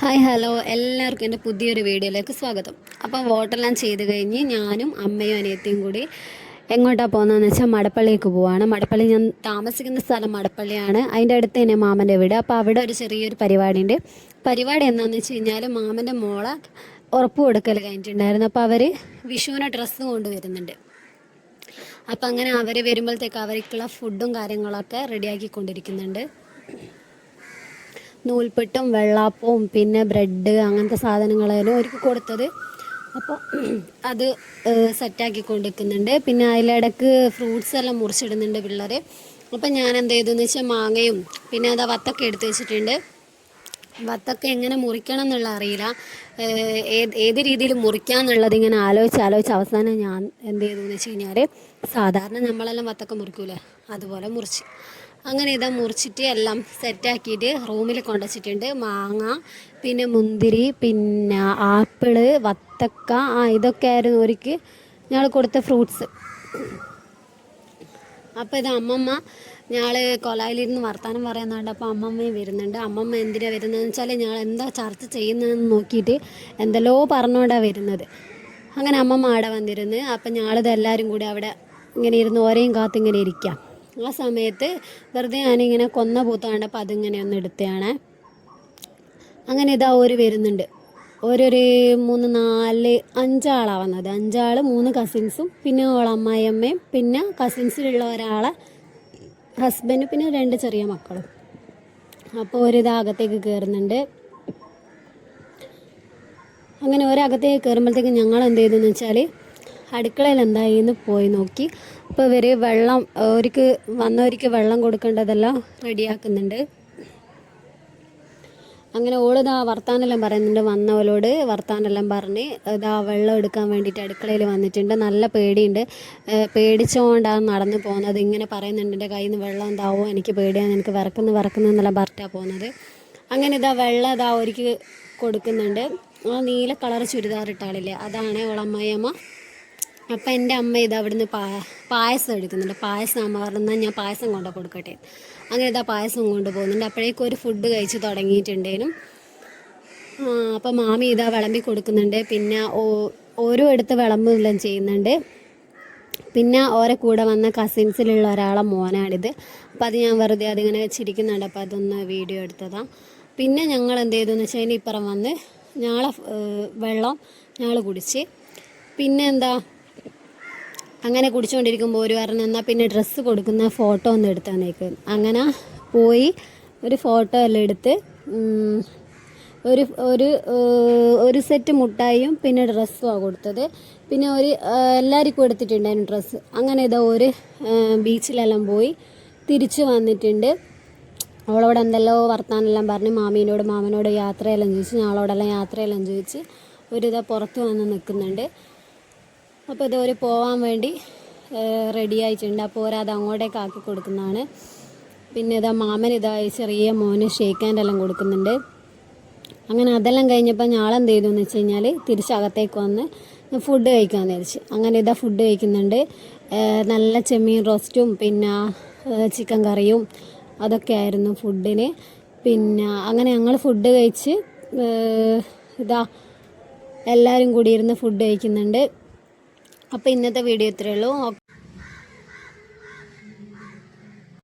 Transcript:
Hi hello എല്ലാവർക്കും എൻ്റെ പുതിയൊരു വീഡിയോയിലേക്ക് സ്വാഗതം. അപ്പോൾ വോട്ടെല്ലാം ചെയ്ത് കഴിഞ്ഞ് ഞാനും അമ്മയും അനിയത്തിയും കൂടി എങ്ങോട്ടാണ് പോകുന്നതെന്ന് വെച്ചാൽ മടപ്പള്ളിക്ക് പോവാണ്. മടപ്പള്ളി ഞാൻ താമസിക്കുന്ന സ്ഥലം മടപ്പള്ളിയാണ്. അതിൻ്റെ അടുത്ത് തന്നെ മാമൻ്റെ വീട്. അപ്പോൾ അവിടെ ഒരു ചെറിയൊരു പരിപാടിയുണ്ട്. പരിപാടി എന്താണെന്ന് വെച്ച് കഴിഞ്ഞാൽ മാമൻ്റെ മോളെ ഉറപ്പ് കൊടുക്കൽ കഴിഞ്ഞിട്ടുണ്ടായിരുന്നു. അപ്പോൾ അവർ വിഷുവിന് ഡ്രസ്സ് കൊണ്ടുവരുന്നുണ്ട്. അപ്പം അങ്ങനെ അവർ വരുമ്പോഴത്തേക്ക് അവർക്കുള്ള ഫുഡും കാര്യങ്ങളൊക്കെ റെഡിയാക്കിക്കൊണ്ടിരിക്കുന്നുണ്ട്. നൂൽപ്പെട്ടും വെള്ളാപ്പവും പിന്നെ ബ്രെഡ് അങ്ങനത്തെ സാധനങ്ങളായിരുന്നു അവർക്ക് കൊടുത്തത്. അപ്പോൾ അത് സെറ്റാക്കി കൊണ്ടിരിക്കുന്നുണ്ട്. പിന്നെ അതിലിടക്ക് ഫ്രൂട്ട്സ് എല്ലാം മുറിച്ചിടുന്നുണ്ട് പിള്ളേർ. അപ്പം ഞാൻ എന്ത് ചെയ്തെന്ന് വെച്ചാൽ മാങ്ങയും പിന്നെ അതാ വത്തൊക്കെ എടുത്ത് വെച്ചിട്ടുണ്ട്. വത്തൊക്കെ എങ്ങനെ മുറിക്കണം എന്നുള്ള അറിയില്ല, ഏത് രീതിയിൽ മുറിക്കാന്നുള്ളത് ഇങ്ങനെ ആലോചിച്ച് അവസാനം ഞാൻ എന്ത് ചെയ്തു എന്ന് വെച്ച് കഴിഞ്ഞാൽ സാധാരണ നമ്മളെല്ലാം വത്തൊക്കെ മുറിക്കൂലേ, അതുപോലെ മുറിച്ച് അങ്ങനെ ഇതാ മുറിച്ചിട്ട് എല്ലാം സെറ്റാക്കിയിട്ട് റൂമിൽ കൊണ്ടുവച്ചിട്ടുണ്ട്. മാങ്ങ പിന്നെ മുന്തിരി പിന്നെ ആപ്പിള് വത്തക്ക ഇതൊക്കെ ആയിരുന്നു ഒരിക്കൽ ഞങ്ങൾ കൊടുത്ത ഫ്രൂട്ട്സ്. അപ്പോൾ ഇത് അമ്മമ്മ ഞങ്ങൾ കൊലായിലിരുന്ന് വർത്താനം പറയാൻ അപ്പോൾ അമ്മമ്മയും വരുന്നുണ്ട്. അമ്മമ്മ എന്തിനാണ് വരുന്നതെന്ന് വെച്ചാൽ ഞങ്ങൾ എന്താ ചർച്ച ചെയ്യുന്നതെന്ന് നോക്കിയിട്ട് എന്തെല്ലോ പറഞ്ഞുകൊണ്ടാണ് വരുന്നത്. അങ്ങനെ അമ്മമ്മ അവിടെ വന്നിരുന്ന് അപ്പം ഞങ്ങളിത് എല്ലാവരും കൂടി അവിടെ ഇങ്ങനെ ഇരുന്ന് ഓരേയും കാത്തിങ്ങനെ ഇരിക്കാം. ആ സമയത്ത് വെറുതെ ഞാനിങ്ങനെ കൊന്ന പൂത്ത കണ്ടപ്പോൾ അതിങ്ങനെ ഒന്ന് എടുത്തതാണ്. അങ്ങനെ ഇതാ ഒരു വരുന്നുണ്ട്. ഒരു 3 4 5 വന്നത്. 5 3 കസിൻസും പിന്നെ അമ്മായിയമ്മയും പിന്നെ കസിൻസിലുള്ള ഒരാളെ ഹസ്ബൻഡ് പിന്നെ 2 ചെറിയ മക്കളും. അപ്പോൾ ഒരിതകത്തേക്ക് കയറുന്നുണ്ട്. അങ്ങനെ ഒരകത്തേക്ക് കയറുമ്പോഴത്തേക്ക് ഞങ്ങൾ എന്ത് ചെയ്തെന്ന് വെച്ചാൽ അടുക്കളയിൽ എന്തായിന്ന് പോയി നോക്കി. അപ്പോൾ ഇവർ വെള്ളം വന്നവർക്ക് വെള്ളം കൊടുക്കേണ്ടതെല്ലാം റെഡിയാക്കുന്നുണ്ട്. അങ്ങനെ ഓളിതാ വർത്താനെല്ലാം പറയുന്നുണ്ട്. വന്നവളോട് വർത്താനെല്ലാം പറഞ്ഞ് ഇതാ വെള്ളം എടുക്കാൻ വേണ്ടിയിട്ട് അടുക്കളയിൽ വന്നിട്ടുണ്ട്. നല്ല പേടിയുണ്ട്, പേടിച്ചുകൊണ്ടാണ് നടന്നു പോകുന്നത്. ഇങ്ങനെ പറയുന്നുണ്ട് എൻ്റെ കയ്യിൽ നിന്ന് വെള്ളം എന്താവോ, എനിക്ക് പേടിയാണ്, എനിക്ക് വിറക്കുന്നു എന്നെല്ലാം പറഞ്ഞിട്ടാണ് പോകുന്നത്. അങ്ങനെ ഇതാ വെള്ളം ഇതാ ഒരിക്കൽ കൊടുക്കുന്നുണ്ട്. ആ നീല കളർ ചുരിദാറിട്ടാളില്ലേ, അതാണ് ഓളമ്മയമ്മ. അപ്പം എൻ്റെ അമ്മ ഇത് അവിടുന്ന് പായസം എടുക്കുന്നുണ്ട്. പായസം അമ്മ പറഞ്ഞാൽ ഞാൻ പായസം കൊണ്ടു കൊടുക്കട്ടെ. അങ്ങനെ ഇതാ പായസം കൊണ്ടുപോകുന്നുണ്ട്. അപ്പോഴേക്കും ഒരു ഫുഡ് കഴിച്ച് തുടങ്ങിയിട്ടുണ്ടേനും. അപ്പം മാമി ഇതാ വിളമ്പി കൊടുക്കുന്നുണ്ട്. പിന്നെ ഓരോ എടുത്ത് വിളമ്പെല്ലാം ചെയ്യുന്നുണ്ട്. പിന്നെ ഓരെ കൂടെ വന്ന കസിൻസിലുള്ള ഒരാളെ മോനാണിത്. അപ്പം അത് ഞാൻ വെറുതെ അതിങ്ങനെ വെച്ചിരിക്കുന്നുണ്ട്. അപ്പോൾ അതൊന്ന് വീഡിയോ എടുത്തതാണ്. പിന്നെ ഞങ്ങൾ എന്ത് ചെയ്തെന്ന് വെച്ചാൽ അതിന് ഇപ്പുറം വന്ന് ഞങ്ങളെ വെള്ളം ഞങ്ങൾ കുടിച്ച് പിന്നെ എന്താ അങ്ങനെ കുടിച്ചുകൊണ്ടിരിക്കുമ്പോൾ ഒരു പറഞ്ഞു എന്നാൽ പിന്നെ ഡ്രസ്സ് കൊടുക്കുന്ന ഫോട്ടോ ഒന്ന് എടുത്താന്നേക്ക്. അങ്ങനെ പോയി ഒരു ഫോട്ടോ എല്ലാം എടുത്ത് ഒരു സെറ്റ് മുട്ടായിയും പിന്നെ ഡ്രസ്സുമാണ് കൊടുത്തത്. പിന്നെ എല്ലാവർക്കും എടുത്തിട്ടുണ്ടായിരുന്നു ഡ്രസ്സ്. അങ്ങനെ ഇതാ ഒരു ബീച്ചിലെല്ലാം പോയി തിരിച്ചു വന്നിട്ടുണ്ട്. അവളോട് എന്തെല്ലോ വർത്താനെല്ലാം പറഞ്ഞ് മാമനോട് യാത്രയെല്ലാം ചോദിച്ച് ഞങ്ങളോടെല്ലാം യാത്രയെല്ലാം ചോദിച്ച് ഒരിതാ പുറത്ത് വന്ന് നിൽക്കുന്നുണ്ട്. അപ്പോൾ ഇതൊരു പോകാൻ വേണ്ടി റെഡി ആയിട്ടുണ്ട്. അപ്പോൾ ഒരത് അങ്ങോട്ടേക്ക് ആക്കി കൊടുക്കുന്നതാണ്. പിന്നെ ഇതാ മാമൻ ഇതായി ചെറിയ മോന് ഷേക്ക് ഹാൻഡ് എല്ലാം കൊടുക്കുന്നുണ്ട്. അങ്ങനെ അതെല്ലാം കഴിഞ്ഞപ്പോൾ ഞാളെന്ത് ചെയ്തു എന്ന് വെച്ച് കഴിഞ്ഞാൽ തിരിച്ചകത്തേക്ക് വന്ന് ഫുഡ് കഴിക്കാമെന്ന് വിചാരിച്ച്. അങ്ങനെ ഇതാ ഫുഡ് കഴിക്കുന്നുണ്ട്. നല്ല ചെമ്മീൻ റോസ്റ്റും പിന്നെ ചിക്കൻ കറിയും അതൊക്കെ ആയിരുന്നു ഫുഡിന്. പിന്നെ അങ്ങനെ ഞങ്ങൾ ഫുഡ് കഴിച്ച് ഇതാ എല്ലാവരും കൂടി ഇരുന്ന് ഫുഡ് കഴിക്കുന്നുണ്ട്. അപ്പോൾ ഇന്നത്തെ വീഡിയോ ഇത്രയേ ഉള്ളൂ.